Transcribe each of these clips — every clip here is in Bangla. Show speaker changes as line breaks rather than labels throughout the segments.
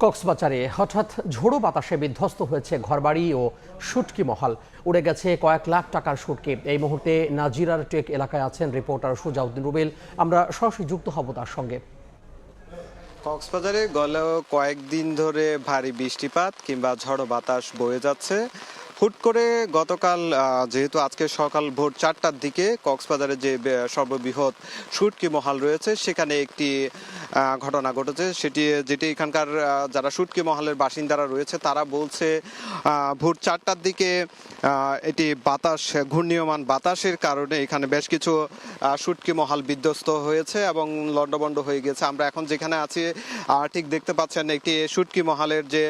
কক্সবাজারে হঠাৎ ঝোড়ো বাতাসে বিধ্বস্ত হয়েছে ঘরবাড়ি ও শুটকি মহল। উড়ে গেছে কয়েক লাখ টাকার শুটকি। এই মুহূর্তে নাজিরার টেক এলাকায় আছেন রিপোর্টার সুজাউদ্দিন রুবেল। আমরা সরাসরি যুক্ত হব তার সঙ্গে।
কক্সবাজারে গত কয়েকদিন ধরে ভারী বৃষ্টিপাত কিংবা ঝড়ো বাতাস বয়ে যাচ্ছে। হুট করে গতকাল যেহেতু আজকে সকাল ভোর 4টার দিকে কক্সবাজারে যে সর্ববৃহৎ শুটকি মহল রয়েছে সেখানে একটি ঘটনা ঘটেছে। যেটি এখানকার যারা শুটকি মহলের বাসিন্দারা রয়েছে তারা বলছে ভোর 4টার দিকে এটি ঘূর্ণীয়মান বাতাসের কারণে এখানে বেশ কিছু শুটকি মহল বিধ্বস্ত হয়েছে এবং লণ্ডভণ্ড হয়ে গেছে। আমরা এখন যেখানে আছি ঠিক দেখতে পাচ্ছেন একটি শুটকি মহলের যে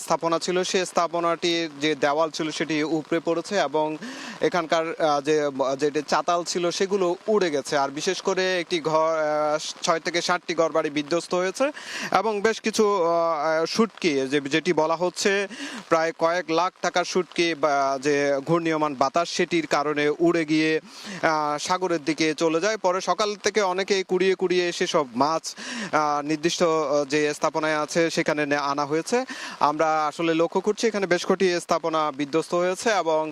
স্থাপনা ছিল সেই স্থাপনাটির যে দেওয়াল ছিল সেটি উপড়ে পড়েছে এবং এখানকার যে চাতাল ছিল সেগুলো উড়ে গেছে। আর বিশেষ করে একটি ঘর 6 থেকে 7টি ঘরবাড়ি বিধ্বস্ত হয়েছে এবং বেশ কিছু শুটকি যেটি বলা হচ্ছে প্রায় কয়েক লাখ টাকার শুটকি যে ঘূর্ণীয়মান বাতাস সেটির কারণে উড়ে গিয়ে সাগরের দিকে চলে যায়। পরে সকাল থেকে অনেকেই কুড়িয়ে কুড়িয়ে সেসব মাছ নির্দিষ্ট যে স্থাপনায় আছে সেখানে আনা হয়েছে। আমরা আসলে লক্ষ্য করছি এখানে বেশ কটি স্থাপনা বিধ্বস্ত হয়েছে এবং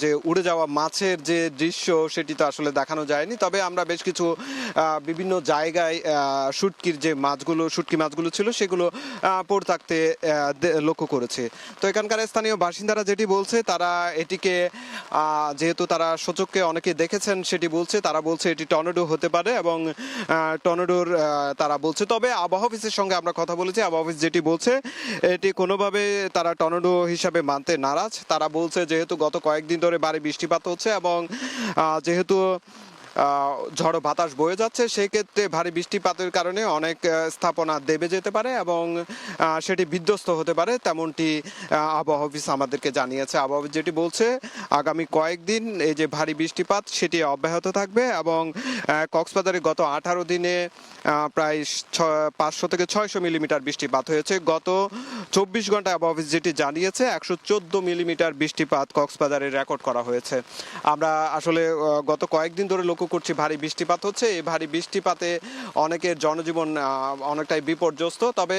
যে উড়ে যাওয়া মাছের যে দৃশ্য সেটি তো আসলে দেখানো যায়নি। তবে আমরা বেশ কিছু বিভিন্ন জায়গায় শুটকি মাছগুলো ছিল সেগুলো পড়ে থাকতে লক্ষ্য করেছে। তো এখানকার স্থানীয় বাসিন্দারা যেটি বলছে তারা এটিকে যেহেতু তারা সচক্ষে অনেকে দেখেছেন সেটি বলছে, তারা বলছে এটি টর্নেডো হতে পারে এবং টর্নেডোর তারা বলছে। তবে আবহাওয়া অফিসের সঙ্গে আমরা কথা বলেছি, আবহাওয়া অফিস যেটি বলছে এটি কোনোভাবে তারা টর্নেডো হিসাবে মানতে নারাজ। তারা বলছে যেহেতু গত কয়েকদিন ধরে ভারী বৃষ্টিপাত হচ্ছে এবং যেহেতু ঝড়ো বাতাস বয়ে যাচ্ছে সেই ক্ষেত্রে ভারী বৃষ্টিপাতের কারণে অনেক স্থাপনা দেবে যেতে পারে এবং সেটি বিধ্বস্ত হতে পারে, তেমনটি আবহাওয়া অফিস আমাদেরকে জানিয়েছে। আবহাওয়া অফিস যেটি বলছে আগামী কয়েকদিন এই যে ভারী বৃষ্টিপাত সেটি অব্যাহত থাকবে এবং কক্সবাজারে গত 18 দিনে প্রায় 500 থেকে 600 মিলিমিটার বৃষ্টিপাত হয়েছে। গত 24 ঘন্টায় আবহাওয়া অফিস যেটি জানিয়েছে 114 মিলিমিটার বৃষ্টিপাত কক্সবাজারে রেকর্ড করা হয়েছে। আমরা আসলে গত কয়েকদিন ধরে লক্ষ্য করছি ভারী বৃষ্টিপাত হচ্ছে। এই ভারী বৃষ্টিপাতে অনেকের জনজীবন অনেকটাই বিপর্যস্ত। তবে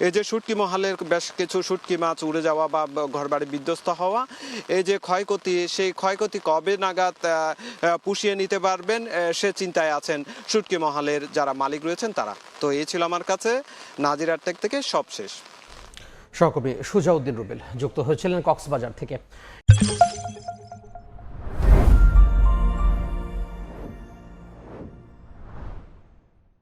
এই যে শুটকি মহলের বেশ কিছু শুটকি মাছ উড়ে যাওয়া বা ঘরবাড়ি বিধ্বস্ত হওয়া, এই যে ক্ষয়ক্ষতি, সেই ক্ষয়ক্ষতি কবে নাগাদ পুষিয়ে নিতে পারবেন সে চিন্তায় আছেন শুটকি মহলের যারা মালিক রয়েছেন তারা। তো এই ছিল আমার কাছে নাজিরার টেক থেকে সবশেষ।
সহকর্মী সুজাউদ্দিন রুবেল যুক্ত হয়েছিলেন কক্সবাজার থেকে।